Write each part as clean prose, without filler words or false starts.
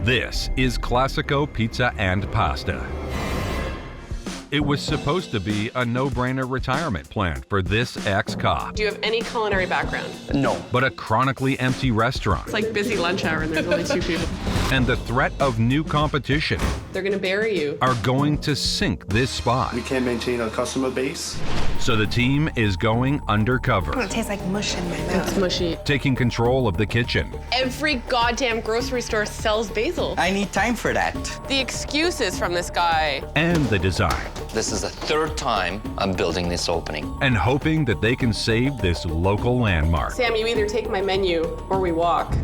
This is Classico Pizza and Pasta. It was supposed to be a no-brainer retirement plan for this ex-cop. Do you have any culinary background? No. But a chronically empty restaurant. It's like busy lunch hour and there's only 2 people. And the threat of new competition They're gonna bury you. are going to sink this spot. We can't maintain our customer base. So the team is going undercover, It tastes like mush in my mouth. It's mushy. taking control of the kitchen. Every goddamn grocery store sells basil. I need time for that. The excuses from this guy. And the design, This is the 3rd time I'm building this opening. and hoping that they can save this local landmark. Sam, you either take my menu or we walk.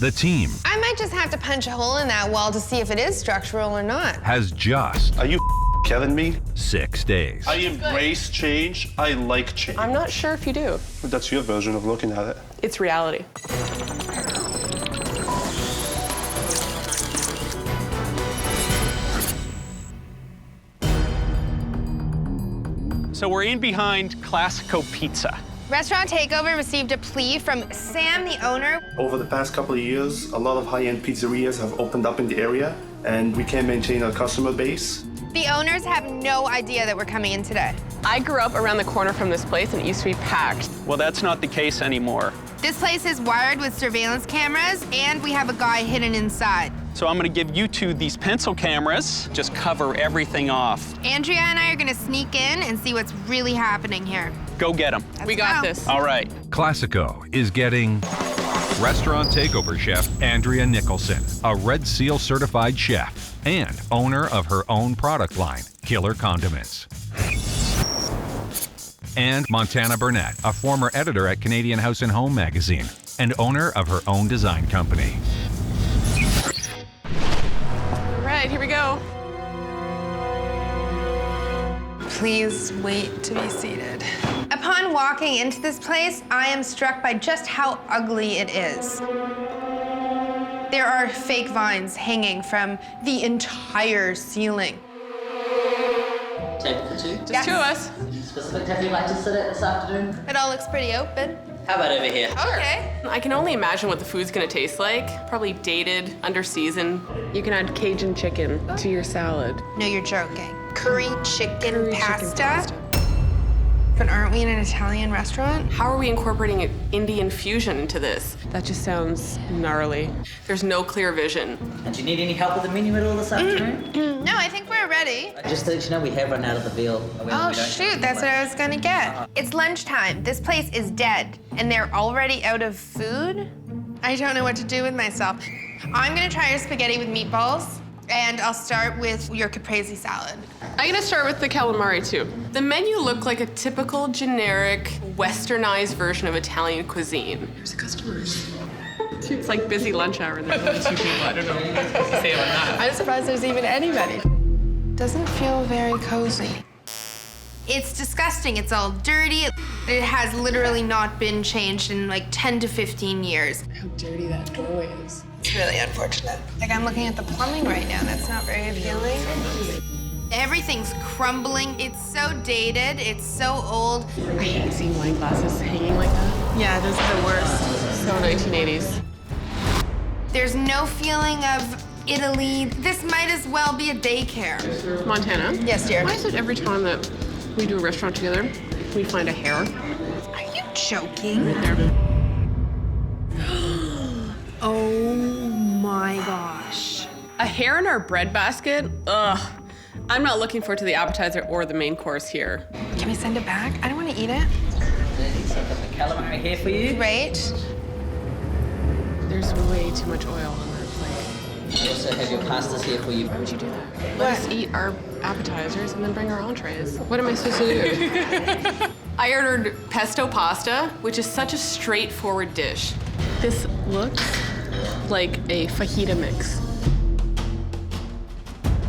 The team I might just have to punch a hole in that wall to see if it is structural or not. has just Are you kidding me? 6 days. I embrace change. I like change. I'm not sure if you do. That's your version of looking at it. It's reality. So we're in behind Classico Pizza. Restaurant Takeover received a plea from Sam, the owner. Over the past couple of years, a lot of high-end pizzerias have opened up in the area, and we can't maintain our customer base. The owners have no idea that we're coming in today. I grew up around the corner from this place and it used to be packed. Well, that's not the case anymore. This place is wired with surveillance cameras, and we have a guy hidden inside. So I'm gonna give you 2 these pencil cameras. Just cover everything off. Andrea and I are gonna sneak in and see what's really happening here. Go get them. We got go. this. All right. Classico is getting Restaurant Takeover chef Andrea Nicholson, a Red Seal certified chef and owner of her own product line, Killer Condiments. And Montana Burnett, a former editor at Canadian House and Home magazine and owner of her own design company. All right, here we go. Please wait to be seated. Upon walking into this place, I am struck by just how ugly it is. There are fake vines hanging from the entire ceiling. Table for 2. Just Yes. 2 of us. Specific cafe you'd like to sit at this afternoon? It all looks pretty open. How about over here? Okay. I can only imagine what the food's gonna taste like. Probably dated, under seasoned. You can add Cajun chicken to your salad. No, you're joking. Curry chicken Curry chicken pasta? pasta. But aren't we in an Italian restaurant? How are we incorporating an Indian fusion into this? That just sounds gnarly. There's no clear vision. And do you need any help with the menu at all this afternoon? No, I think we're ready. Just to let you know, we have run out of the veal. Oh, shoot, that's what I was gonna get. It's lunchtime. This place is dead, and they're already out of food? I don't know what to do with myself. I'm gonna try your spaghetti with meatballs, and I'll start with your caprese salad. I'm gonna start with the calamari too. The menu looked like a typical, generic, westernized version of Italian cuisine. Here's the customers. It's like busy lunch hour and there's only 2 people. I don't know what to say about that. I'm surprised there's even anybody. Doesn't feel very cozy. It's disgusting. It's all dirty. It has literally not been changed in like 10 to 15 years. How dirty that doorway is. It's really unfortunate. Like, I'm looking at the plumbing right now. That's not very appealing. Everything's crumbling. It's so dated. It's so old. I hate seeing wine glasses hanging like that. Yeah, those are the worst. So 1980s. There's no feeling of Italy. This might as well be a daycare. Montana? Yes, dear. Why is it every time that we do a restaurant together, we find a hair Are you joking? right there? Oh my gosh. A hair in our bread basket? Ugh. I'm not looking forward to the appetizer or the main course here. Can we send it back? I don't want to eat it. So I've got the calamari here for you. Right? There's way too much oil on that plate. I also have your pastas here for you. Why would you do that? Let us eat our appetizers and then bring our entrees. What am I supposed to do? I ordered pesto pasta, which is such a straightforward dish. This looks like a fajita mix.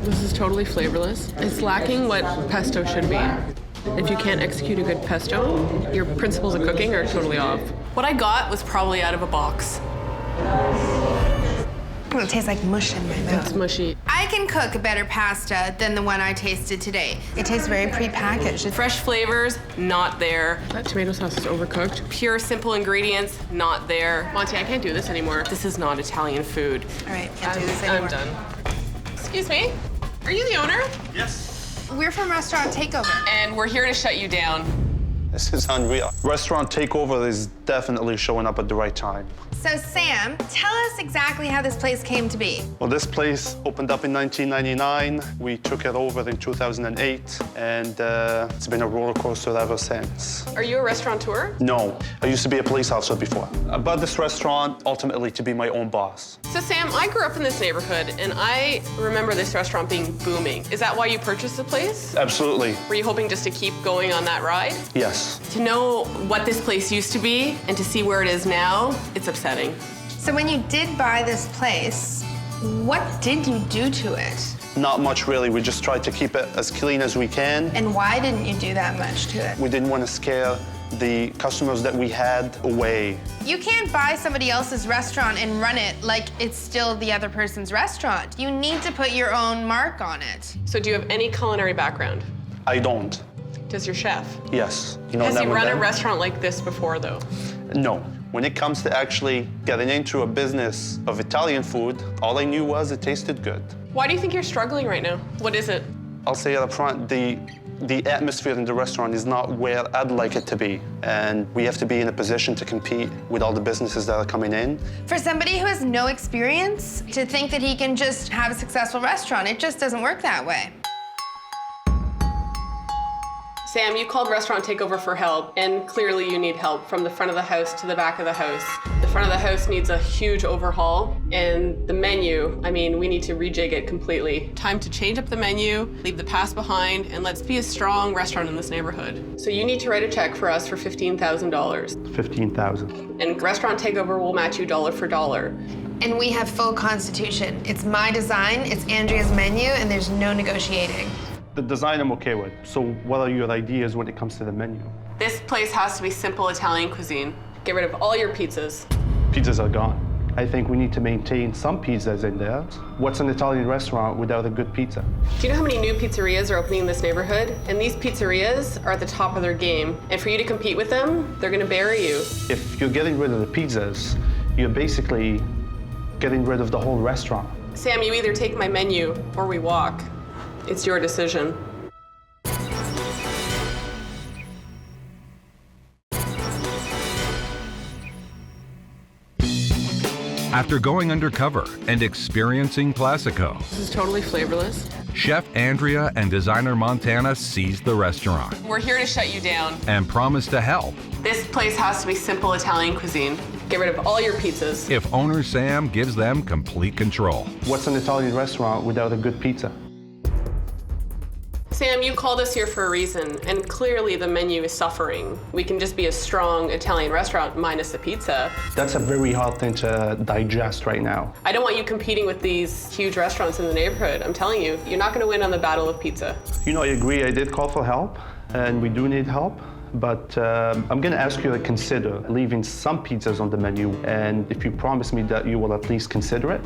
This is totally flavorless. It's lacking what pesto should be. If you can't execute a good pesto, your principles of cooking are totally off. What I got was probably out of a box. It It tastes like mush in my mouth. It's mushy. I can cook a better pasta than the one I tasted today. It tastes very prepackaged. Fresh flavors, not there. That tomato sauce is overcooked. Pure, simple ingredients, not there. Monty, I can't do this anymore. This is not Italian food. All right, can't do this anymore. I'm done. Excuse me, are you the owner? Yes. We're from Restaurant Takeover. And we're here to shut you down. This is Andrea. Restaurant Takeover is definitely showing up at the right time. So Sam, tell us exactly how this place came to be. Well, this place opened up in 1999. We took it over in 2008, and it's been a roller coaster ever since. Are you a restaurateur? No, I used to be a police officer before. I bought this restaurant ultimately to be my own boss. So Sam, I grew up in this neighborhood, and I remember this restaurant being booming. Is that why you purchased the place? Absolutely, Were you hoping just to keep going on that ride? yes. To know what this place used to be and to see where it is now, it's upsetting. So when you did buy this place, what did you do to it? Not much really. We just tried to keep it as clean as we can. And why didn't you do that much to it? We didn't want to scare the customers that we had away. You can't buy somebody else's restaurant and run it like it's still the other person's restaurant. You need to put your own mark on it. So do you have any culinary background? I don't. Does your chef? Yes. Has he never run a done. restaurant like this before, though? No. When it comes to actually getting into a business of Italian food, all I knew was it tasted good. Why do you think you're struggling right now? What is it? I'll say it up front, the atmosphere in the restaurant is not where I'd like it to be. And we have to be in a position to compete with all the businesses that are coming in. For somebody who has no experience, to think that he can just have a successful restaurant, it just doesn't work that way. Sam, you called Restaurant Takeover for help, and clearly you need help from the front of the house to the back of the house. The front of the house needs a huge overhaul, and the menu, I mean, we need to rejig it completely. Time to change up the menu, leave the past behind, and let's be a strong restaurant in this neighborhood. So you need to write a check for us for $15,000. $15,000. And Restaurant Takeover will match you dollar for dollar. And we have full constitution. It's my design, it's Andrea's menu, and there's no negotiating. The design I'm okay with. So what are your ideas when it comes to the menu? This place has to be simple Italian cuisine. Get rid of all your pizzas. Pizzas are gone. I think we need to maintain some pizzas in there. What's an Italian restaurant without a good pizza? Do you know how many new pizzerias are opening in this neighborhood? And these pizzerias are at the top of their game. And for you to compete with them, they're gonna bury you. If you're getting rid of the pizzas, you're basically getting rid of the whole restaurant. Sam, you either take my menu or we walk. It's your decision. After going undercover and experiencing Classico, This is totally flavorless. Chef Andrea and designer Montana seized the restaurant We're here to shut you down. and promised to help This place has to be simple Italian cuisine. Get rid of all your pizzas. if owner Sam gives them complete control. What's an Italian restaurant without a good pizza? Sam, you called us here for a reason, and clearly the menu is suffering. We can just be a strong Italian restaurant minus the pizza. That's a very hard thing to digest right now. I don't want you competing with these huge restaurants in the neighborhood. I'm telling you, you're not gonna win on the battle of pizza. You know, I agree, I did call for help, and we do need help, but I'm gonna ask you to consider leaving some pizzas on the menu, and if you promise me that you will at least consider it,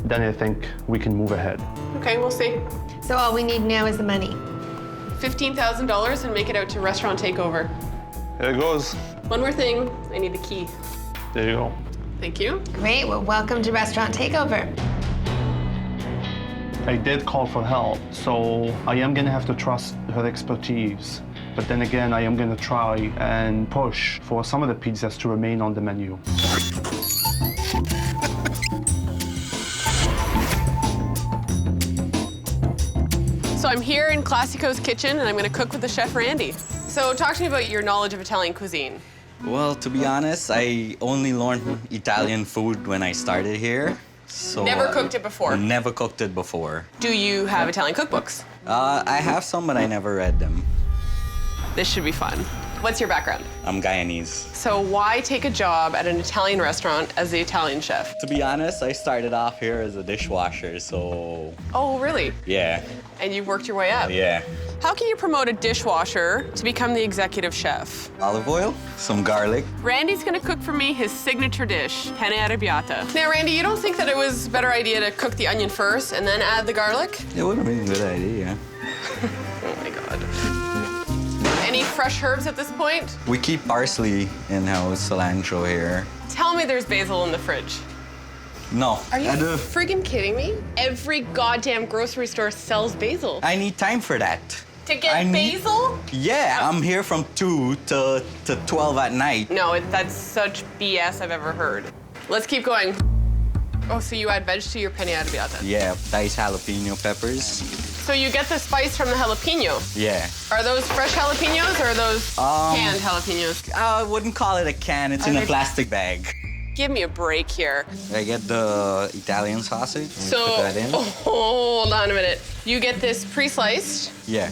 then I think we can move ahead. Okay, we'll see. So all we need now is the money. $15,000 and make it out to Restaurant Takeover. Here it goes. One more thing, I need the key. There you go. Thank you. Great, well, welcome to Restaurant Takeover. I did call for help, so I am gonna have to trust her expertise. But then again, I am gonna try and push for some of the pizzas to remain on the menu. So I'm here in Classico's kitchen and I'm gonna cook with the chef Randy. So talk to me about your knowledge of Italian cuisine. Well, to be honest, I only learned Italian food when I started here. So Never cooked it before? Never cooked it before. Do you have Italian cookbooks? I have some, but I never read them. This should be fun. What's your background? I'm Guyanese. So why take a job at an Italian restaurant as the Italian chef? To be honest, I started off here as a dishwasher, so Oh, really? yeah, And you've worked your way up? yeah. How can you promote a dishwasher to become the executive chef? Olive oil, some garlic. Randy's gonna cook for me his signature dish, penne arrabbiata. Now, Randy, you don't think that it was a better idea to cook the onion first and then add the garlic? It would have been a good idea. Oh my God. Any fresh herbs at this point? We keep parsley in-house, cilantro here. Tell me there's basil in the fridge. No. Are you freaking kidding me? Every goddamn grocery store sells basil. I need time for that. To get basil? Yeah, I'm here from 2 to 12 at night. No, that's such BS I've ever heard. Let's keep going. Oh, so you add veg to your penne arrabbiata? Yeah, diced jalapeno peppers. So you get the spice from the jalapeno? Yeah. Are those fresh jalapenos or are those canned jalapenos? I wouldn't call it a can, it's in a plastic bag. Give me a break here. I get the Italian sausage. So, put that in. Hold on a minute. You get this pre-sliced. Yeah.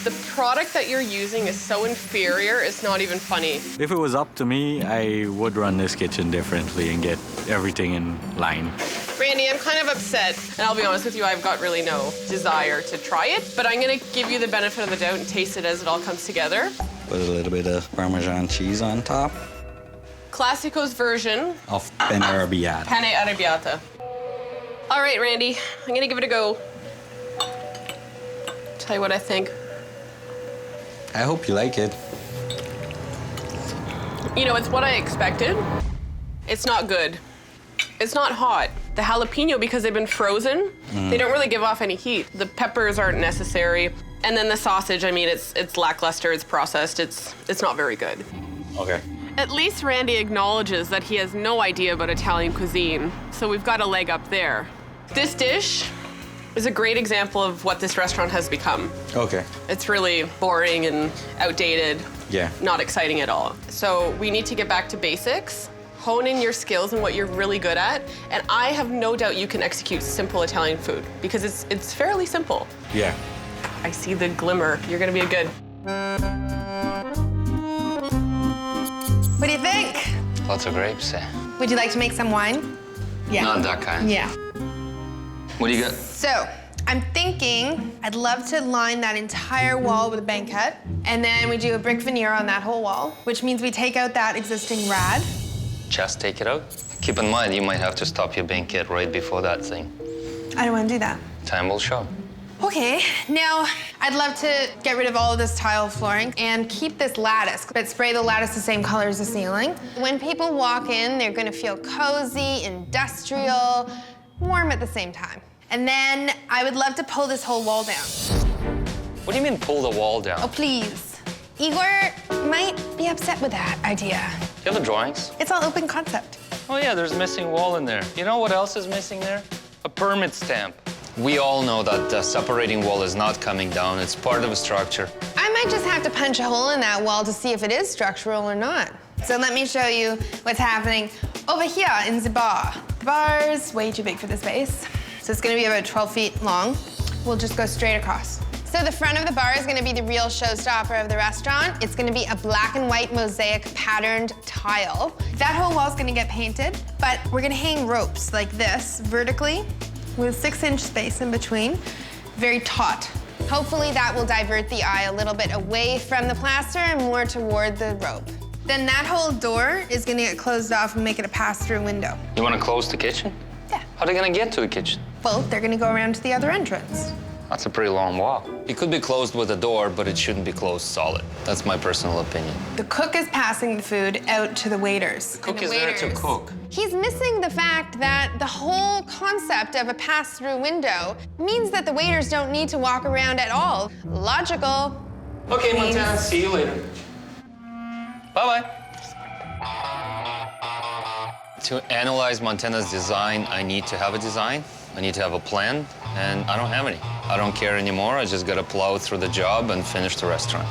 The product that you're using is so inferior, it's not even funny. If it was up to me, I would run this kitchen differently and get everything in line. Randy, I'm kind of upset, and I'll be honest with you, I've got really no desire to try it, but I'm gonna give you the benefit of the doubt and taste it as it all comes together. Put a little bit of Parmesan cheese on top. Classico's version of penne arrabbiata. Penne arrabbiata. All right, Randy, I'm gonna give it a go. Tell you what I think. I hope you like it. You know, it's what I expected. It's not good. It's not hot. The jalapeno, because they've been frozen, they don't really give off any heat. The peppers aren't necessary. And then the sausage, I mean, it's lackluster, it's processed, it's not very good. Okay. At least Randy acknowledges that he has no idea about Italian cuisine, so we've got a leg up there. This dish is a great example of what this restaurant has become. Okay. It's really boring and outdated. Yeah. Not exciting at all. So we need to get back to basics, hone in your skills and what you're really good at, and I have no doubt you can execute simple Italian food because it's fairly simple. Yeah. I see the glimmer. You're gonna be a good. What do you think? Lots of grapes, eh? Would you like to make some wine? Yeah. Not that kind. Yeah. What do you got? So, I'm thinking I'd love to line that entire wall with a banquette, and then we do a brick veneer on that whole wall, which means we take out that existing rad. Just take it out? Keep in mind, you might have to stop your banquet right before that thing. I don't want to do that. Time will show. Okay, now I'd love to get rid of all of this tile flooring and keep this lattice, but spray the lattice the same color as the ceiling. When people walk in, they're gonna feel cozy, industrial, warm at the same time. And then I would love to pull this whole wall down. What do you mean pull the wall down? Oh, please. Igor might be upset with that idea. Do you have the drawings? It's all open concept. Oh yeah, there's a missing wall in there. You know what else is missing there? A permit stamp. We all know that the separating wall is not coming down. It's part of a structure. I might just have to punch a hole in that wall to see if it is structural or not. So let me show you what's happening over here in the bar. The bar's way too big for the space. So it's gonna be about 12 feet long. We'll just go straight across. So the front of the bar is gonna be the real showstopper of the restaurant. It's gonna be a black and white mosaic patterned tile. That whole wall's gonna get painted, but we're gonna hang ropes like this vertically with 6-inch space in between, very taut. Hopefully that will divert the eye a little bit away from the plaster and more toward the rope. Then that whole door is gonna get closed off and make it a pass-through window. You want to close the kitchen? Yeah. How are they going to get to the kitchen? Well, they're gonna go around to the other entrance. That's a pretty long walk. It could be closed with a door, but it shouldn't be closed solid. That's my personal opinion. The cook is passing the food out to the waiters. Cook is there to cook. He's missing the fact that the whole concept of a pass-through window means that the waiters don't need to walk around at all. Logical. Okay, Please. Montana, see you later. Bye-bye. To analyze Montana's design, I need to have a design. I need to have a plan, and I don't have any. I don't care anymore. I just gotta plow through the job and finish the restaurant.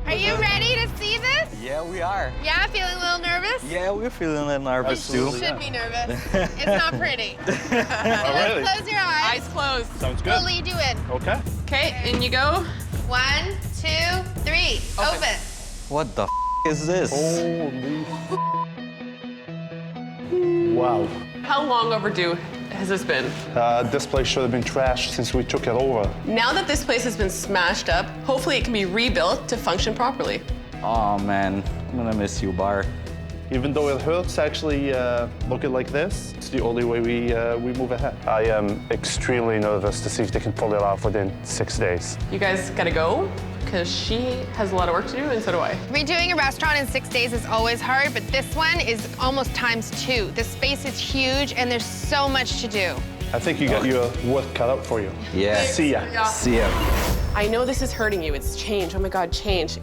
Are you ready to see this? Yeah, we are. Yeah, feeling a little nervous? nervous? Yeah, we're feeling a little nervous too. Should be nervous. It's not pretty. Oh, really? Close your eyes. Eyes closed. Sounds good. We'll lead you in. Okay. Okay, in you go. 1, 2, 3. Open. What the is this? Holy. Wow. How long overdue has this been? This place should have been trashed since we took it over. Now that this place has been smashed up, hopefully it can be rebuilt to function properly. Oh man, I'm gonna miss you, Bar. Even though it hurts, actually look at like this. It's the only way we move ahead. I am extremely nervous to see if they can pull it off within 6 days. You guys gotta go, because she has a lot of work to do, and so do I. Redoing a restaurant in 6 days is always hard, but this one is almost ×2. The space is huge, and there's so much to do. I think you got your work cut out for you. Yeah. See ya. Yeah. See ya. I know this is hurting you. It's change. Oh my God, change.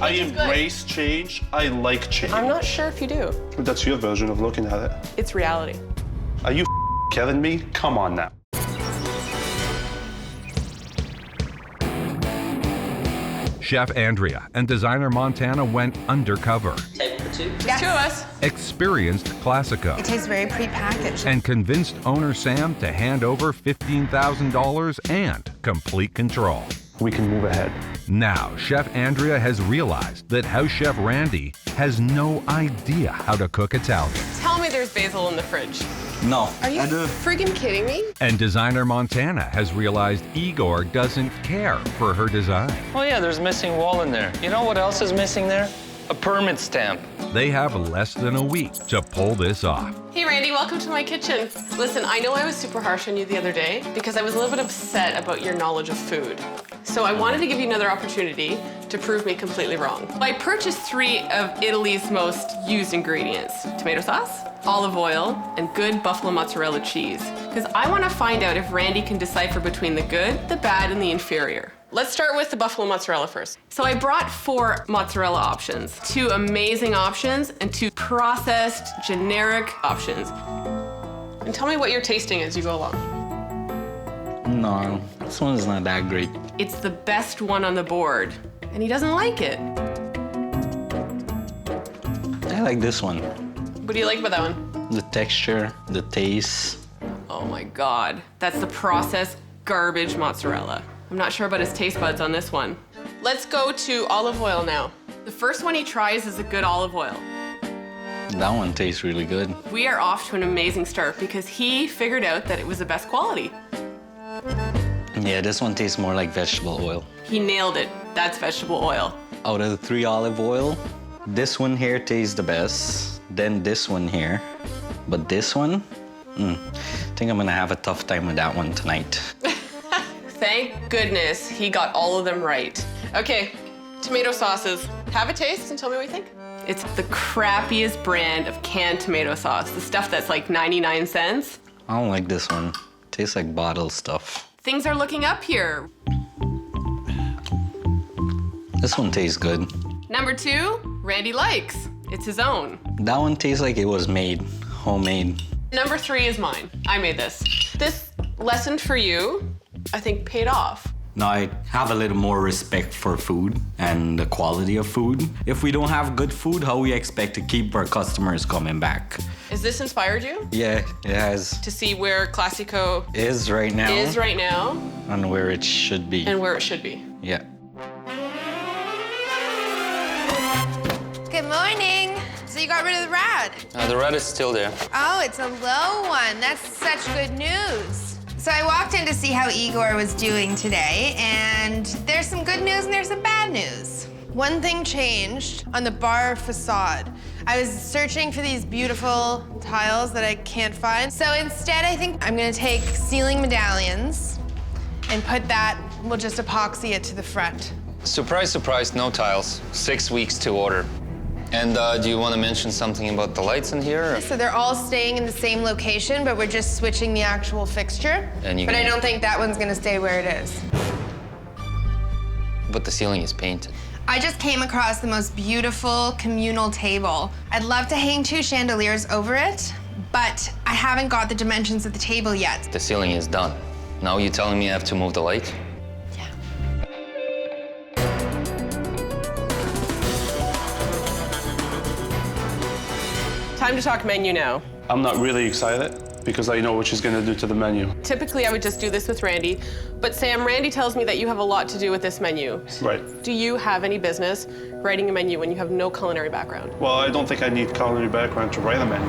I Change is good. embrace change. I like change. I'm not sure if you do. That's your version of looking at it. It's reality. Are you kidding me? Come on now. Chef Andrea and designer Montana went undercover, Table for 2. There's two of us. experienced Classico, It tastes very pre-packaged. and convinced owner Sam to hand over $15,000 and complete control. We can move ahead. Now, Chef Andrea has realized that house chef Randy has no idea how to cook Italian. Tell me there's basil in the fridge. No. Are you I do. freaking kidding me? And designer Montana has realized Igor doesn't care for her design. Oh yeah, there's missing wall in there. You know what else is missing there? A permit stamp. They have less than a week to pull this off. Hey Randy, welcome to my kitchen. Listen, I know I was super harsh on you the other day because I was a little bit upset about your knowledge of food. So I wanted to give you another opportunity to prove me completely wrong. I purchased 3 of Italy's most used ingredients: tomato sauce, olive oil, and good buffalo mozzarella cheese. Because I want to find out if Randy can decipher between the good, the bad, and the inferior. Let's start with the buffalo mozzarella first. So I brought 4 mozzarella options, 2 amazing options and 2 processed generic options. And tell me what you're tasting as you go along. No, this one's not that great. It's the best one on the board, and he doesn't like it. I like this one. What do you like about that one? The texture, the taste. Oh my God, that's the processed garbage mozzarella. I'm not sure about his taste buds on this one. Let's go to olive oil now. The first one he tries is a good olive oil. That one tastes really good. We are off to an amazing start because he figured out that it was the best quality. Yeah, this one tastes more like vegetable oil. He nailed it. That's vegetable oil. Out of the 3 olive oil, this one here tastes the best. Then this one here. But this one, I think I'm gonna have a tough time with that one tonight. Thank goodness he got all of them right. Okay, tomato sauces. Have a taste and tell me what you think. It's the crappiest brand of canned tomato sauce. The stuff that's like 99 cents. I don't like this one. Tastes like bottled stuff. Things are looking up here. This one tastes good. Number 2, Randy likes. It's his own. That one tastes like it was made, homemade. Number 3 is mine. I made this. This lesson for you, I think, paid off. Now, I have a little more respect for food and the quality of food. If we don't have good food, how we expect to keep our customers coming back? Has this inspired you Yeah, it has. to see where Classico Is right now. is right now And where it should be. and where it should be? Yeah. Good morning. So you got rid of the rad. The red is still there. Oh, it's a low one. That's such good news. So I walked in to see how Igor was doing today, and there's some good news and there's some bad news. One thing changed on the bar facade. I was searching for these beautiful tiles that I can't find. So instead, I think I'm gonna take ceiling medallions and put that, we'll just epoxy it to the front. Surprise, surprise, no tiles. 6 weeks to order. And do you want to mention something about the lights in here? So they're all staying in the same location, but we're just switching the actual fixture. And you But I can- don't think that one's gonna stay where it is. But the ceiling is painted. I just came across the most beautiful communal table. I'd love to hang 2 chandeliers over it, but I haven't got the dimensions of the table yet. The ceiling is done. Now you're telling me I have to move the light? Yeah. Time to talk menu now. I'm not really excited because I know what she's gonna do to the menu. Typically, I would just do this with Randy, but Sam, Randy tells me that you have a lot to do with this menu. Right. Do you have any business writing a menu when you have no culinary background? Well, I don't think I need culinary background to write a menu.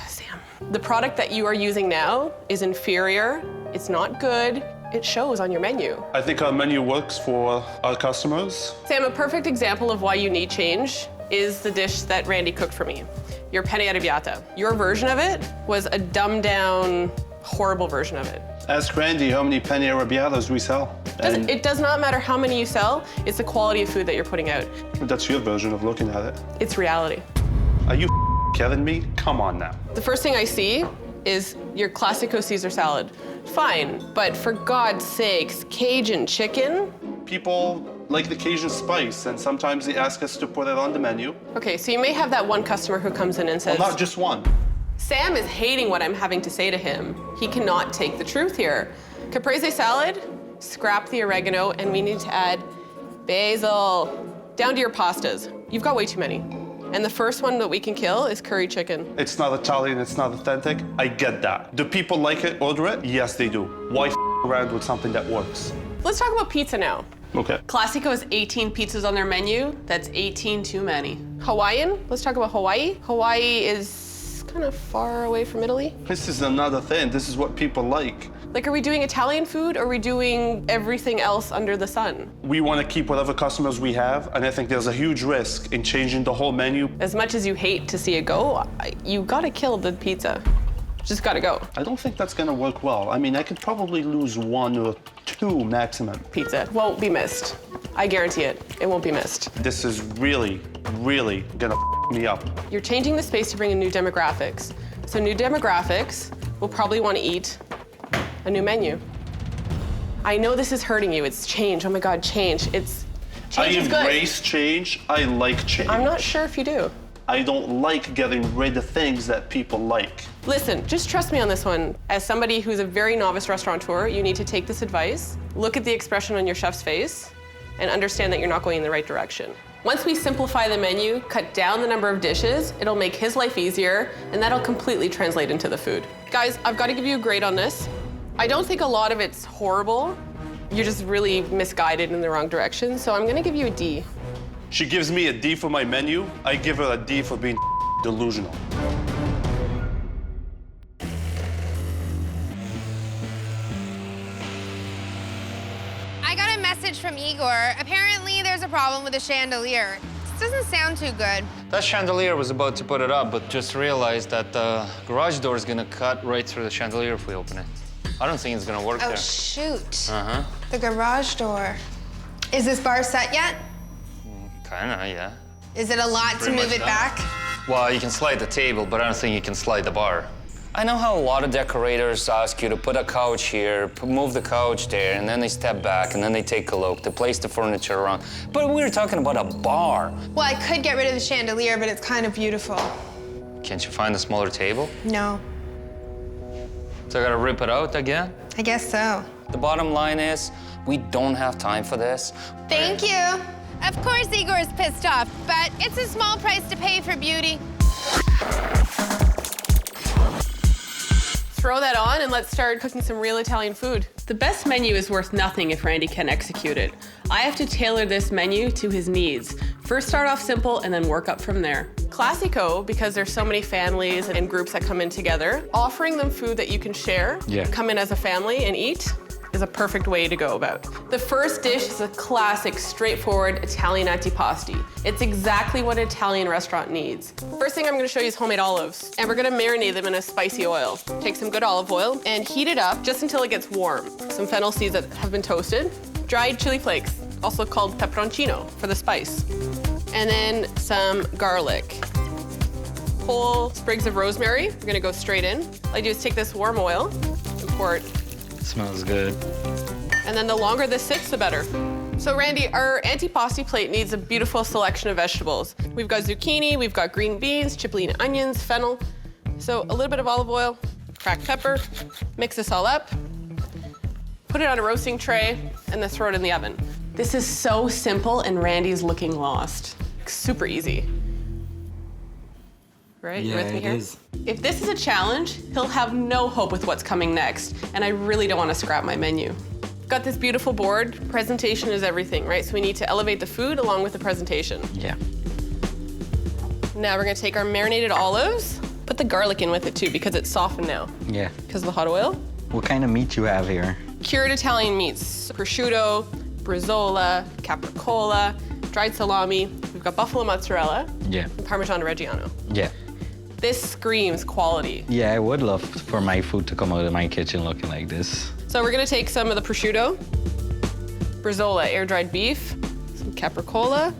Sam, the product that you are using now is inferior, it's not good, it shows on your menu. I think our menu works for our customers. Sam, a perfect example of why you need change is the dish that Randy cooked for me, your penne arrabbiata. Your version of it was a dumbed down, horrible version of it. Ask Randy how many penne arrabbiatas we sell. It does not matter how many you sell, it's the quality of food that you're putting out. That's your version of looking at it. It's reality. Are you kidding me? Come on now. The first thing I see is your Classico Caesar salad. Fine, but for God's sakes, Cajun chicken? People like the Cajun spice, and sometimes they ask us to put it on the menu. Okay, so you may have that one customer who comes in and says, Well, not just one. Sam is hating what I'm having to say to him. He cannot take the truth here. Caprese salad, scrap the oregano, and we need to add basil. Down to your pastas. You've got way too many. And the first one that we can kill is curry chicken. It's not Italian, it's not authentic. I get that. Do people like it, order it? Yes, they do. Why around with something that works? Let's talk about pizza now. Okay. Classico has 18 pizzas on their menu. That's 18 too many. Hawaiian, let's talk about Hawaii. Hawaii is kind of far away from Italy. This is another thing. This is what people like. Like, are we doing Italian food or are we doing everything else under the sun? We want to keep whatever customers we have, and I think there's a huge risk in changing the whole menu. As much as you hate to see it go, you gotta kill the pizza. Just gotta go. I don't think that's gonna work well. I mean, I could probably lose 1 or 2 maximum. Pizza won't be missed. I guarantee it. It won't be missed. This is really, really gonna me up. You're changing the space to bring in new demographics. So new demographics will probably want to eat a new menu. I know this is hurting you. It's change. Oh my God, change. Change is good. I embrace change. I like change. I'm not sure if you do. I don't like getting rid of things that people like. Listen, just trust me on this one. As somebody who's a very novice restaurateur, you need to take this advice, look at the expression on your chef's face, and understand that you're not going in the right direction. Once we simplify the menu, cut down the number of dishes, it'll make his life easier, and that'll completely translate into the food. Guys, I've got to give you a grade on this. I don't think a lot of it's horrible. You're just really misguided in the wrong direction, so I'm gonna give you a D. She gives me a D for my menu. I give her a D for being delusional. I got a message from Igor. Apparently there's a problem with the chandelier. This doesn't sound too good. That chandelier was about to put it up, but just realized that the garage door is gonna cut right through the chandelier if we open it. I don't think it's gonna work there. Oh, shoot. Uh-huh. The garage door. Is this bar set yet? Kinda, yeah. Is it a lot to move it back? Well, you can slide the table, but I don't think you can slide the bar. I know how a lot of decorators ask you to put a couch here, move the couch there, and then they step back, and then they take a look, they place the furniture around. But we were talking about a bar. Well, I could get rid of the chandelier, but it's kind of beautiful. Can't you find a smaller table? No. So I gotta rip it out again? I guess so. The bottom line is, we don't have time for this. Thank you. Of course Igor's pissed off, but it's a small price to pay for beauty. Throw that on and let's start cooking some real Italian food. The best menu is worth nothing if Randy can execute it. I have to tailor this menu to his needs. First start off simple and then work up from there. Classico, because there's so many families and groups that come in together, offering them food that you can share, come in as a family and eat, is a perfect way to go about. The first dish is a classic, straightforward Italian antipasti. It's exactly what an Italian restaurant needs. First thing I'm gonna show you is homemade olives, and we're gonna marinate them in a spicy oil. Take some good olive oil and heat it up just until it gets warm. Some fennel seeds that have been toasted, dried chili flakes, also called peperoncino for the spice, and then some garlic. Whole sprigs of rosemary, we're gonna go straight in. All I do is take this warm oil and pour it. Smells good. And then the longer this sits, the better. So Randy, our antipasti plate needs a beautiful selection of vegetables. We've got zucchini, we've got green beans, cipollina onions, fennel. So a little bit of olive oil, cracked pepper, mix this all up, put it on a roasting tray, and then throw it in the oven. This is so simple, and Randy's looking lost. Super easy. right? Yeah, You with me it here? is. If this is a challenge, he'll have no hope with what's coming next, and I really don't want to scrap my menu. Got this beautiful board. Presentation is everything, right? So we need to elevate the food along with the presentation. Yeah. Now we're gonna take our marinated olives, put the garlic in with it too because it's softened now Yeah. because of the hot oil. What kind of meat you have here? Cured Italian meats, prosciutto, bresaola, capricola, dried salami. We've got buffalo mozzarella, Yeah. and Parmesan Reggiano. Yeah. This screams quality. Yeah, I would love for my food to come out of my kitchen looking like this. So we're gonna take some of the prosciutto, bresaola, air-dried beef, some capricola,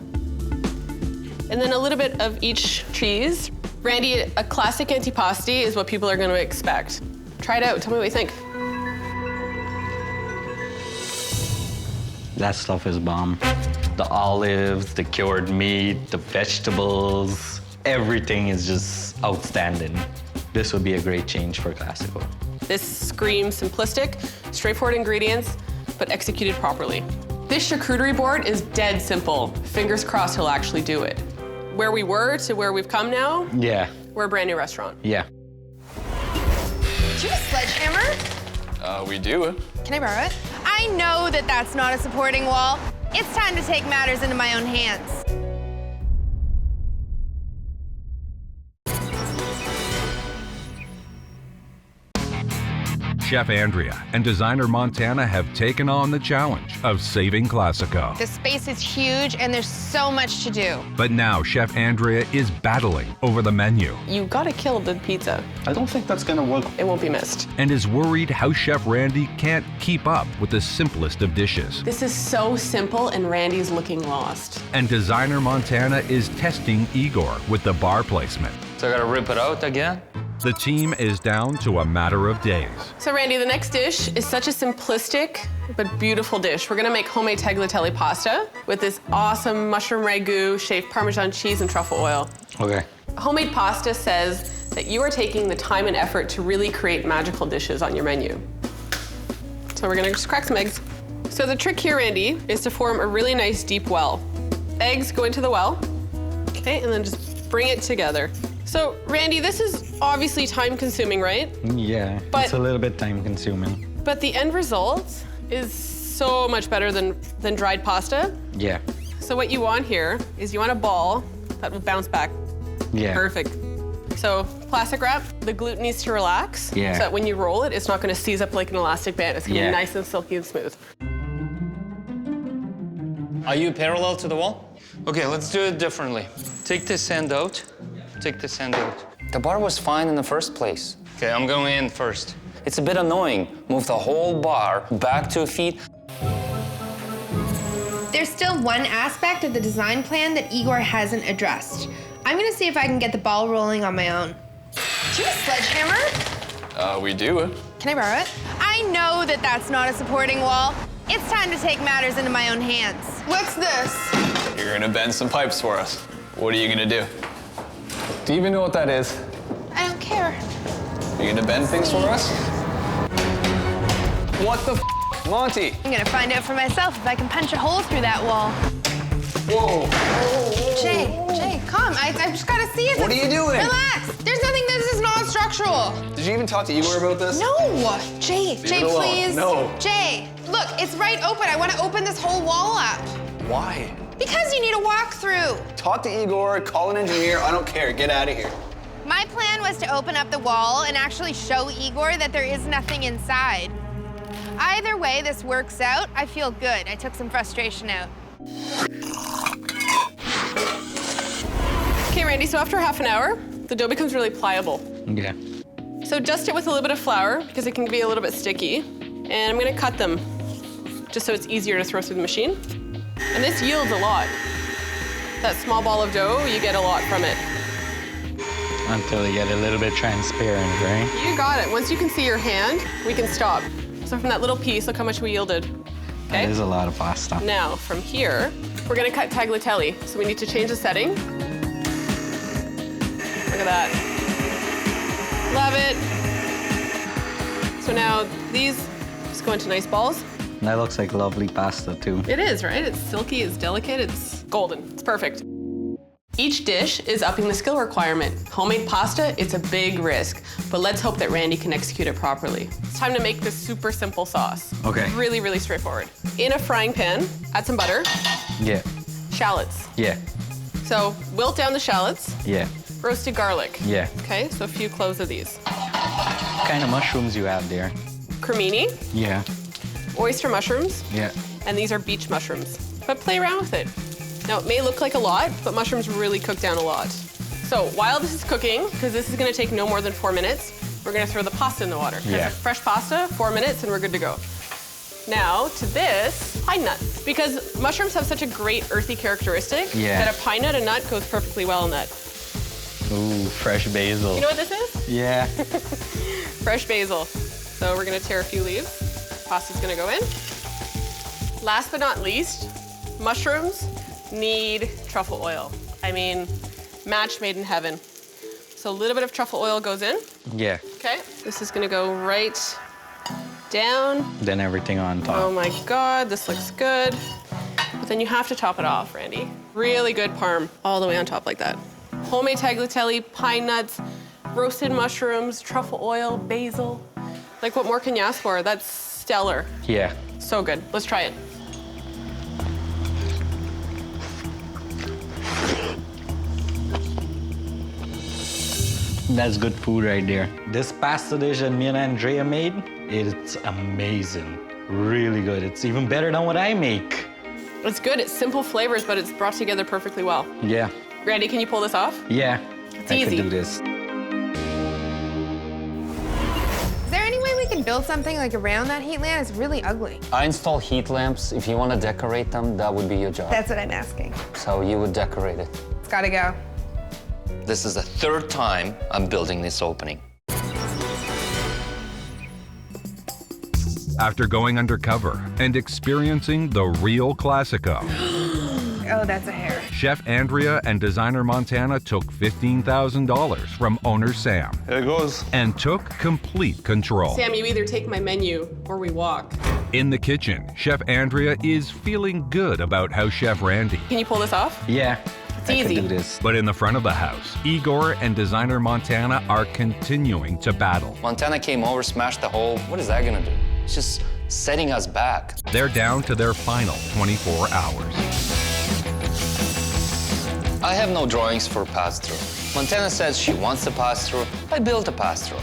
and then a little bit of each cheese. Randy, a classic antipasti is what people are gonna expect. Try it out, tell me what you think. That stuff is bomb. The olives, the cured meat, the vegetables, everything is just outstanding. This would be a great change for Classico. This screams simplistic, straightforward ingredients, but executed properly. This charcuterie board is dead simple. Fingers crossed he'll actually do it. Where we were to where we've come now, Yeah. we're a brand new restaurant. Yeah. Do you have a sledgehammer? We do. Can I borrow it? I know that that's not a supporting wall. It's time to take matters into my own hands. Chef Andrea and designer Montana have taken on the challenge of saving Classico. The space is huge and there's so much to do. But now Chef Andrea is battling over the menu You gotta kill the pizza. I don't think that's gonna work. It won't be missed. and is worried how Chef Randy can't keep up with the simplest of dishes. This is so simple and Randy's looking lost. And designer Montana is testing Igor with the bar placement. So I gotta rip it out again? The team is down to a matter of days. So Randy, the next dish is such a simplistic but beautiful dish. We're gonna make homemade tagliatelle pasta with this awesome mushroom ragu, shaved Parmesan cheese and truffle oil. Okay. Homemade pasta says that you are taking the time and effort to really create magical dishes on your menu. So we're gonna just crack some eggs. So the trick here, Randy, is to form a really nice deep well. Eggs go into the well, okay, and then just bring it together. So Randy, this is obviously time consuming, right? Yeah, But- it's a little bit time consuming. But the end result is so much better than dried pasta. Yeah. So what you want here is you want a ball that will bounce back. Yeah. Perfect. So plastic wrap, the gluten needs to relax. Yeah. So that when you roll it, it's not gonna seize up like an elastic band. It's gonna Yeah. be nice and silky and smooth. Are you parallel to the wall? Okay, let's do it differently. Take this end out. Take this end out. The bar was fine in the first place. Okay, I'm going in first. It's a bit annoying. Move the whole bar back 2 feet. There's still one aspect of the design plan that Igor hasn't addressed. I'm gonna see if I can get the ball rolling on my own. Do you have a sledgehammer? We do. Can I borrow it? I know that that's not a supporting wall. It's time to take matters into my own hands. What's this? You're gonna bend some pipes for us. What are you gonna do? Do you even know what that is? I don't care. Are you gonna bend things for us? What the f, Monty? I'm gonna find out for myself if I can punch a hole through that wall. Whoa. Jay, come. I just gotta see it. What are you doing? Relax. There's nothing. This is not structural. Did you even talk to Igor about this? No. Jay, it alone. please. No. Jay, look, it's right open. I want to open this whole wall up. Why? Because you need a walkthrough. Talk to Igor, call an engineer, I don't care, get out of here. My plan was to open up the wall and actually show Igor that there is nothing inside. Either way this works out, I feel good. I took some frustration out. Okay, Randy, so after half an hour, the dough becomes really pliable. Yeah. So dust it with a little bit of flour because it can be a little bit sticky. And I'm gonna cut them just so it's easier to throw through the machine. And this yields a lot. That small ball of dough, you get a lot from it. Until they get a little bit transparent, right? You got it. Once you can see your hand, we can stop. So from that little piece, look how much we yielded. Okay? That is a lot of pasta. Now, from here, we're gonna cut tagliatelle. So we need to change the setting. Look at that. Love it. So now these just go into nice balls. That looks like lovely pasta too. It is, right? It's silky, it's delicate, it's golden. It's perfect. Each dish is upping the skill requirement. Homemade pasta, it's a big risk, but let's hope that Randy can execute it properly. It's time to make this super simple sauce. Okay. Really, really straightforward. In a frying pan, add some butter, Yeah. shallots. Yeah. So wilt down the shallots, Yeah. roasted garlic. Yeah. Okay, so a few cloves of these. What kind of mushrooms you have there? Cremini, Yeah. oyster mushrooms, Yeah. and these are beach mushrooms. But play around with it. Now, it may look like a lot, but mushrooms really cook down a lot. So while this is cooking, because this is gonna take no more than 4 minutes, we're gonna throw the pasta in the water. Yeah. Fresh pasta, 4 minutes, and we're good to go. Now, to this, pine nuts. Because mushrooms have such a great earthy characteristic Yeah. that a pine nut and nut goes perfectly well in that. Ooh, fresh basil. You know what this is? Yeah. Fresh basil. So we're gonna tear a few leaves. Pasta's gonna go in. Last but not least, mushrooms need truffle oil. I mean, match made in heaven. So a little bit of truffle oil goes in. Yeah. Okay, this is gonna go right down. Then everything on top. Oh my God, this looks good. But then you have to top it off, Randy. Really good parm, all the way on top like that. Homemade tagliatelle, pine nuts, roasted mushrooms, truffle oil, basil. Like, what more can you ask for? That's stellar. Yeah. So good. Let's try it. That's good food right there. This pasta dish that me and Andrea made, it's amazing. Really good. It's even better than what I make. It's good. It's simple flavors, but it's brought together perfectly well. Yeah. Randy, can you pull this off? Yeah. It's I easy. can do this. Is there any way we can build something like around that heat lamp? It's really ugly. I install heat lamps. If you want to decorate them, that would be your job. That's what I'm asking. So you would decorate it. It's gotta go. This is the 3rd time I'm building this opening. After going undercover and experiencing the real Classico, Oh, that's a hair. Chef Andrea and designer Montana took $15,000 from owner Sam Here it goes. and took complete control. Sam, you either take my menu or we walk. In the kitchen, Chef Andrea is feeling good about how Chef Randy. Can you pull this off? Yeah. It's I easy. can do this. But in the front of the house, Igor and designer Montana are continuing to battle. Montana came over, smashed the hole. What is that gonna do? It's just setting us back. They're down to their final 24 hours. I have no drawings for pass-through. Montana says she wants a pass-through. I built a pass-through.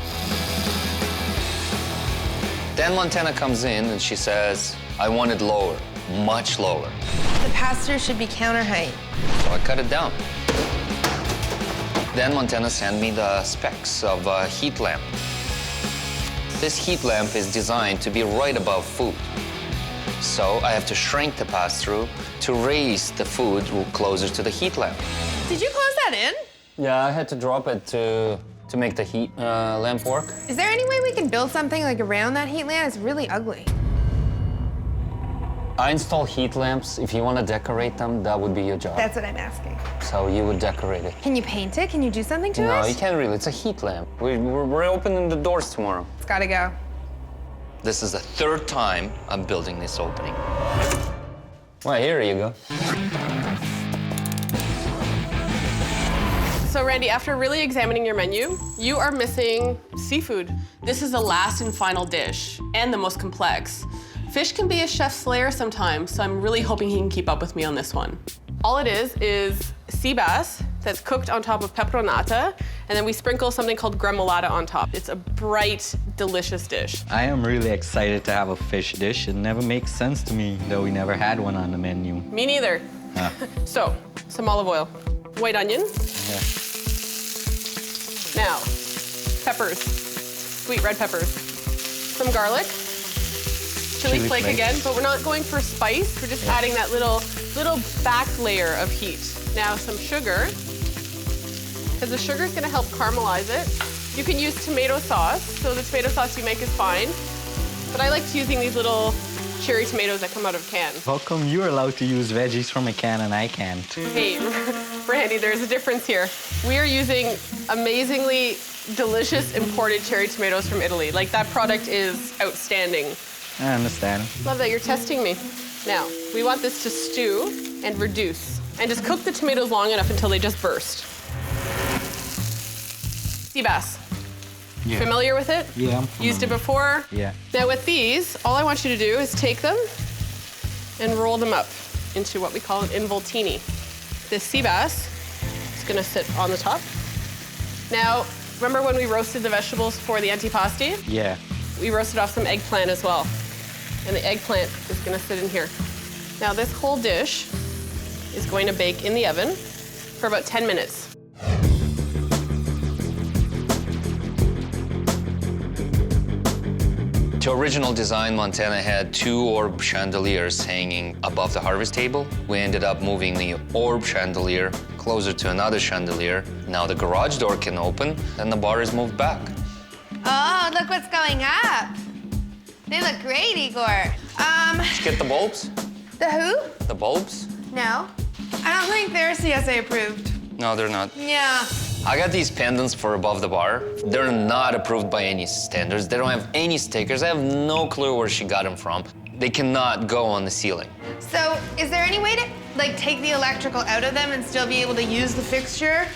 Then Montana comes in and she says, I want it lower, much lower. The pass-through should be counter height. So I cut it down. Then Montana sent me the specs of a heat lamp. This heat lamp is designed to be right above food. So I have to shrink the pass-through to raise the food closer to the heat lamp. Did you close that in? Yeah, I had to drop it to make the heat lamp work. Is there any way we can build something like around that heat lamp? It's really ugly. I install heat lamps. If you want to decorate them, that would be your job. That's what I'm asking. So you would decorate it. Can you paint it? Can you do something to it? No, you can't really. It's a heat lamp. We're opening the doors tomorrow. It's gotta go. This is the 3rd time I'm building this opening. Well, here you go. So Randy, after really examining your menu, you are missing seafood. This is the last and final dish, and the most complex. Fish can be a chef's slayer sometimes, so I'm really hoping he can keep up with me on this one. All it is sea bass that's cooked on top of peperonata, and then we sprinkle something called gremolata on top. It's a bright, delicious dish. I am really excited to have a fish dish. It never makes sense to me that we never had one on the menu. Me neither. So, some olive oil, white onion. Yeah. Now, peppers, sweet red peppers, some garlic, chili flake again, but we're not going for spice. We're just adding that little back layer of heat. Now some sugar, because the sugar is going to help caramelize it. You can use tomato sauce, so the tomato sauce you make is fine. But I like using these little cherry tomatoes that come out of a can. How come you're allowed to use veggies from a can and I can't? Hey, Randy, there's a difference here. We are using amazingly delicious imported cherry tomatoes from Italy. Like, that product is outstanding. I understand. Love that you're testing me. Now, we want this to stew and reduce. And just cook the tomatoes long enough until they just burst. Sea bass. Yeah. Familiar with it? Yeah, I'm Used it before? Yeah. Now with these, all I want you to do is take them and roll them up into what we call an involtini. This sea bass is gonna sit on the top. Now, remember when we roasted the vegetables for the antipasti? Yeah. We roasted off some eggplant as well. And the eggplant is gonna sit in here. Now this whole dish is going to bake in the oven for about 10 minutes. To original design, Montana had 2 orb chandeliers hanging above the harvest table. We ended up moving the orb chandelier closer to another chandelier. Now the garage door can open and the bar is moved back. Oh, look what's going up. They look great, Igor. Did you get the bulbs? The who? The bulbs? No. I don't think they're CSA approved. No, they're not. Yeah. I got these pendants for above the bar. They're not approved by any standards. They don't have any stickers. I have no clue where she got them from. They cannot go on the ceiling. So, is there any way to, like, take the electrical out of them and still be able to use the fixture?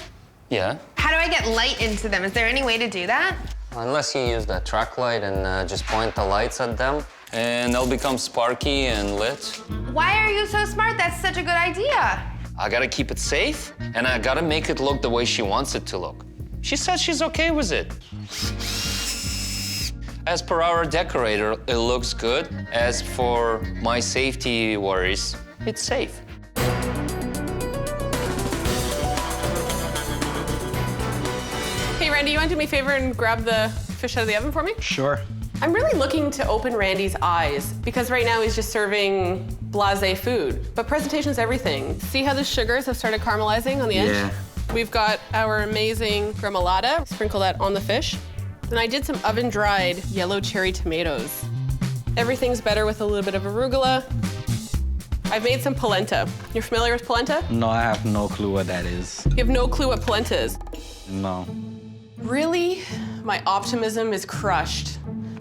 Yeah. How do I get light into them? Is there any way to do that? Unless you use the track light and just point the lights at them, and they'll become sparky and lit. Why are you so smart? That's such a good idea. I gotta keep it safe, and I gotta make it look the way she wants it to look. She said she's okay with it. As per our decorator, it looks good. As for my safety worries, it's safe. Hey, Randy, you want to do me a favor and grab the fish out of the oven for me? Sure. I'm really looking to open Randy's eyes because right now he's just serving blasé food. But presentation is everything. See how the sugars have started caramelizing on the edge? Yeah. We've got our amazing gremolata. Sprinkle that on the fish. Then I did some oven-dried yellow cherry tomatoes. Everything's better with a little bit of arugula. I've made some polenta. You're familiar with polenta? No, I have no clue what that is. You have no clue what polenta is. No. Really? My optimism is crushed.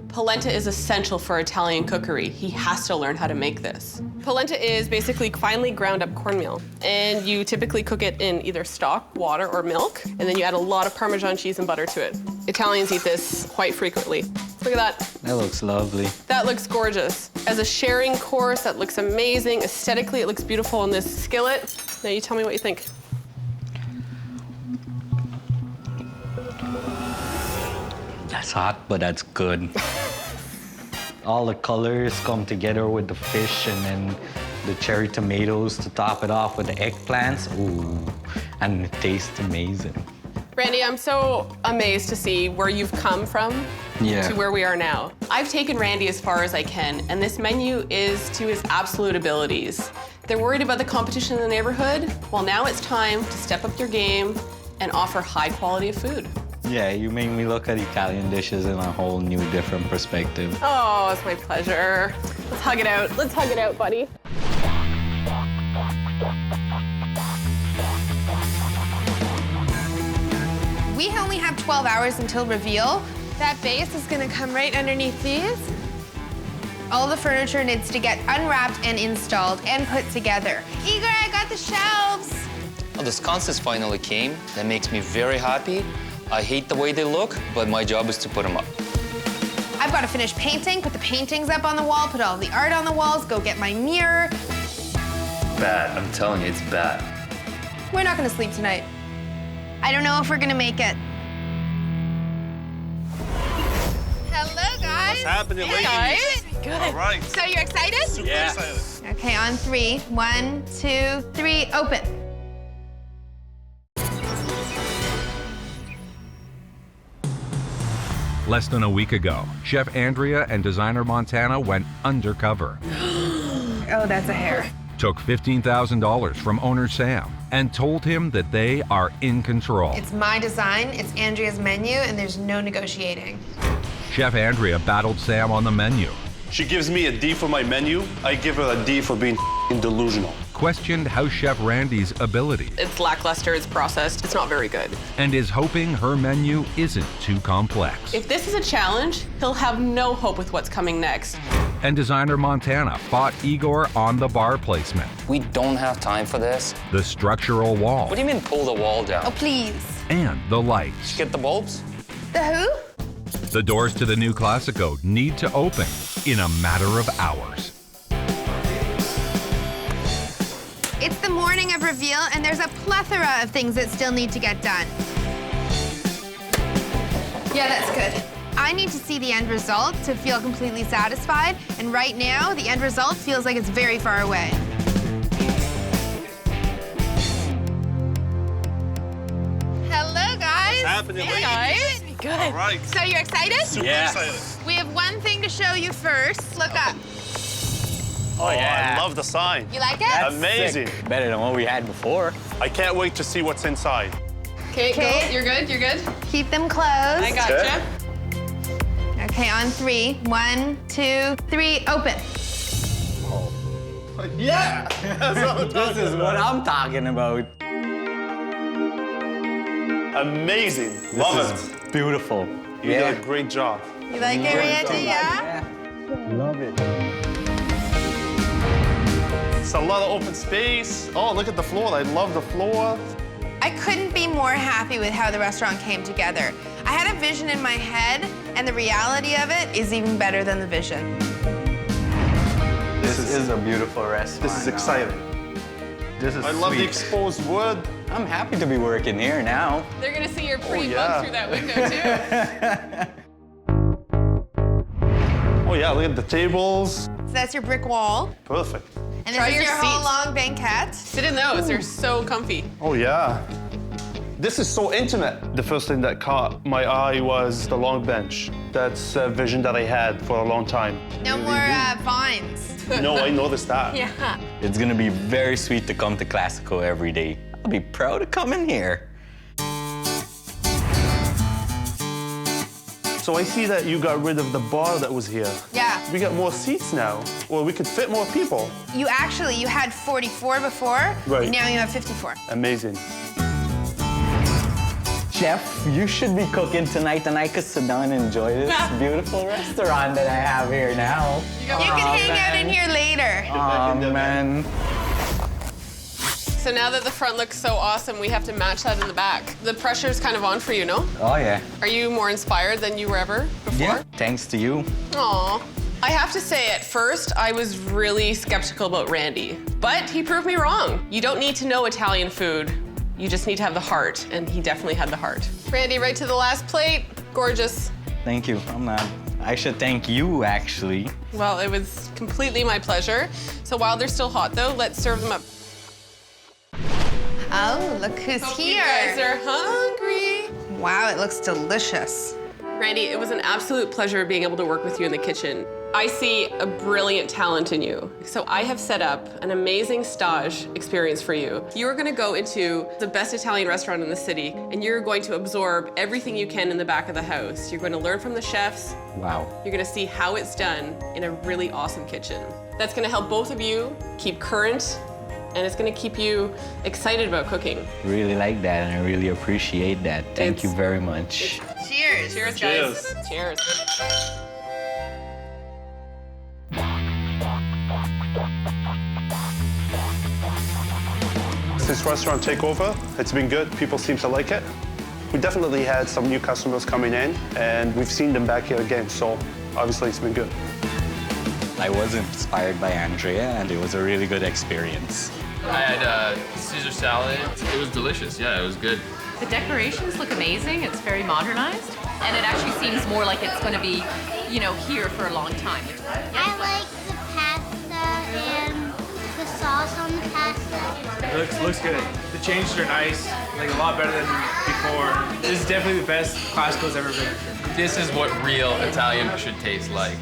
Polenta is essential for Italian cookery. He has to learn how to make this. Polenta is basically finely ground up cornmeal, and you typically cook it in either stock, water, or milk, and then you add a lot of Parmesan cheese and butter to it. Italians eat this quite frequently. Look at that. That looks lovely. That looks gorgeous. As a sharing course, that looks amazing. Aesthetically, it looks beautiful in this skillet. Now you tell me what you think. That's hot, but that's good. All the colors come together with the fish and then the cherry tomatoes to top it off with the eggplants. Ooh, and it tastes amazing. Randy, I'm so amazed to see where you've come from to where we are now. I've taken Randy as far as I can, and this menu is to his absolute abilities. They're worried about the competition in the neighborhood. Well, now it's time to step up your game and offer high quality of food. Yeah, you make me look at Italian dishes in a whole new, different perspective. Oh, it's my pleasure. Let's hug it out. Let's hug it out, buddy. We only have 12 hours until reveal. That base is gonna come right underneath these. All the furniture needs to get unwrapped and installed and put together. Igor, I got the shelves. Well, the sconces finally came. That makes me very happy. I hate the way they look, but my job is to put them up. I've got to finish painting, put the paintings up on the wall, put all the art on the walls, go get my mirror. Bad, I'm telling you, it's bad. We're not gonna sleep tonight. I don't know if we're gonna make it. Hello, guys. What's happening, Hey, ladies? guys. Good. All right. So you're excited? Super excited. Okay, on 3. 1, 2, 3, open. Less than a week ago, Chef Andrea and designer Montana went undercover. Oh, that's a hair. Took $15,000 from owner Sam and told him that they are in control. It's my design, it's Andrea's menu, and there's no negotiating. Chef Andrea battled Sam on the menu. She gives me a D for my menu. I give her a D for being delusional. Questioned House Chef Randy's ability. It's lackluster, it's processed, it's not very good. And is hoping her menu isn't too complex. If this is a challenge, he'll have no hope with what's coming next. And designer Montana fought Igor on the bar placement, We don't have time for this. the structural wall, What do you mean pull the wall down? Oh, please. and the lights. Get the bulbs? The who? The doors to the new Classico need to open in a matter of hours. It's the morning of reveal, and there's a plethora of things that still need to get done. Yeah, that's good. I need to see the end result to feel completely satisfied, and right now, the end result feels like it's very far away. Hello, guys. What's happening, Hey, ladies? guys. Good. All right. So you're excited? Super excited. We have one thing to show you first. Look up. Oh, yeah. I love the sign. You like it? Amazing. Sick. Better than what we had before. I can't wait to see what's inside. Okay, go. You're good? You're good? Keep them closed. I gotcha. Okay, on 3. 1, 2, 3, open. Yeah! That's what I'm This talking is what about. I'm talking about. Amazing. Love This it. is beautiful. You did a great job. You like it, Randy? Yeah? Love it. It's a lot of open space. Oh, look at the floor. I love the floor. I couldn't be more happy with how the restaurant came together. I had a vision in my head, and the reality of it is even better than the vision. This is a beautiful restaurant. This is exciting. This is I love the sweet. exposed wood. I'm happy to be working here now. They're gonna see your pretty yeah. mug through that window, too. Oh, yeah, look at the tables. So that's your brick wall, Perfect. and Try this is your your whole seats. long banquette. Sit in those. They're so comfy. Oh, yeah. This is so intimate. The first thing that caught my eye was the long bench. That's a vision that I had for a long time. No more vines. No, I noticed that. Yeah. It's gonna be very sweet to come to Classico every day. I'll be proud to come in here. So I see that you got rid of the bar that was here. Yeah. We got more seats now, or we could fit more people. You had 44 before. Right. Now you have 54. Amazing. Chef, you should be cooking tonight and I could sit down and enjoy this beautiful restaurant that I have here now. You You can hang out in here later. Oh, man. So now that the front looks so awesome, we have to match that in the back. The pressure's kind of on for you, no? Oh, yeah. Are you more inspired than you were ever before? Yeah. Thanks to you. Aw. I have to say, at first, I was really skeptical about Randy, but he proved me wrong. You don't need to know Italian food. You just need to have the heart, and he definitely had the heart. Randy, right to the last plate. Gorgeous. Thank you. I should thank you, actually. Well, it was completely my pleasure. So while they're still hot, though, let's serve them up. Oh, look who's Hope here. You guys are hungry. Wow, it looks delicious. Randy, it was an absolute pleasure being able to work with you in the kitchen. I see a brilliant talent in you. So I have set up an amazing stage experience for you. You are gonna go into the best Italian restaurant in the city, and you're going to absorb everything you can in the back of the house. You're going to learn from the chefs. Wow. You're gonna see how it's done in a really awesome kitchen. That's gonna help both of you keep current, and it's gonna keep you excited about cooking. Really like that, and I really appreciate that. Thank you very much. Cheers. Cheers, Cheers. guys. Cheers. Since restaurant Takeover, it's been good. People seem to like it. We definitely had some new customers coming in, and we've seen them back here again, so obviously it's been good. I was inspired by Andrea, and it was a really good experience. I had Caesar salad. It was delicious. Yeah, it was good. The decorations look amazing. It's very modernized, and it actually seems more like it's going to be, you know, here for a long time. I like the pasta and the sauce on the pasta. It looks good. The changes are nice, like a lot better than before. This is definitely the best Classico's ever been. This is what real Italian should taste like.